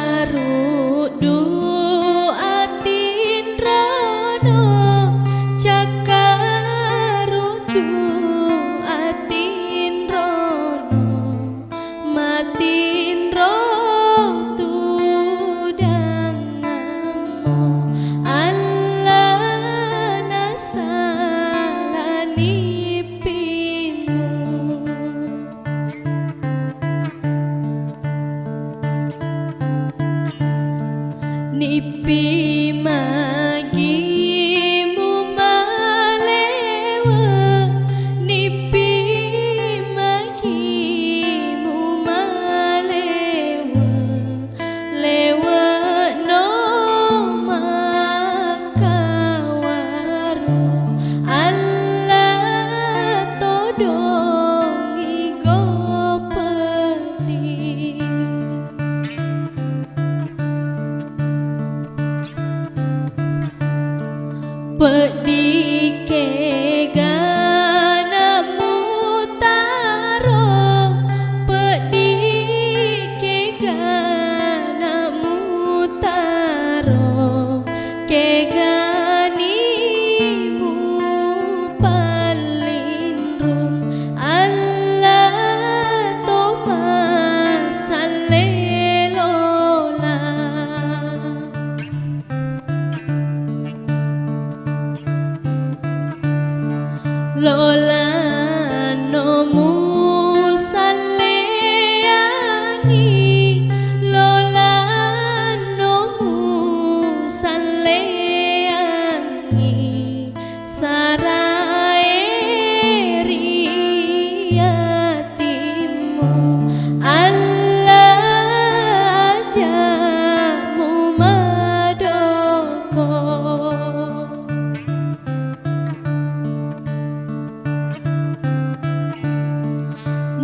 Cakarudu atinrono, cakarudu atinrono, matinro tudanganmu, Allah nasalani pimu. Nipi magimu malewa, nipi magimu malewa, lewa no makawaru, Allah todongi gopedi. Pedi kegana mutaro, pedi kegana mutaro, keganimu palindrung, Allah toma salelola. Lola nomu saleangi, Lola nomu saleangi, sarai riyatimu, Allah ajamu madoko.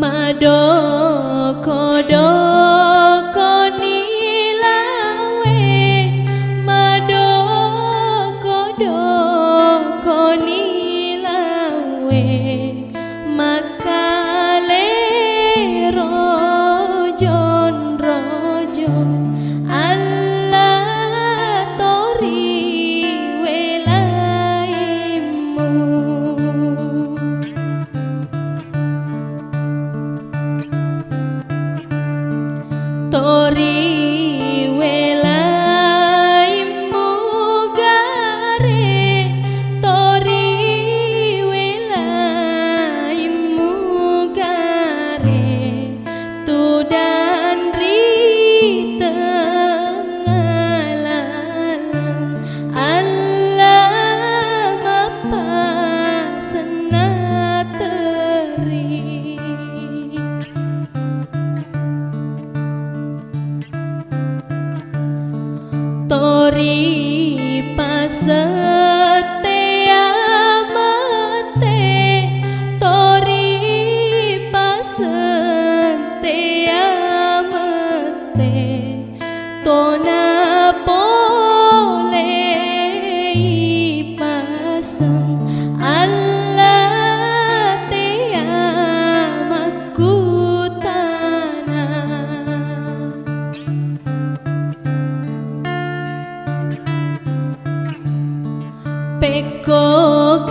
Madoko nilawe, madoko nilawe, makale rojon Allah tori welaimu. Tori welaimu gare, tori welaimu gare, tudan ri tengalalang, Allah mapa senateri. Tori pasetea mate, tori pasetea mate, tona pole ipasang, Allah tea makutana. Peko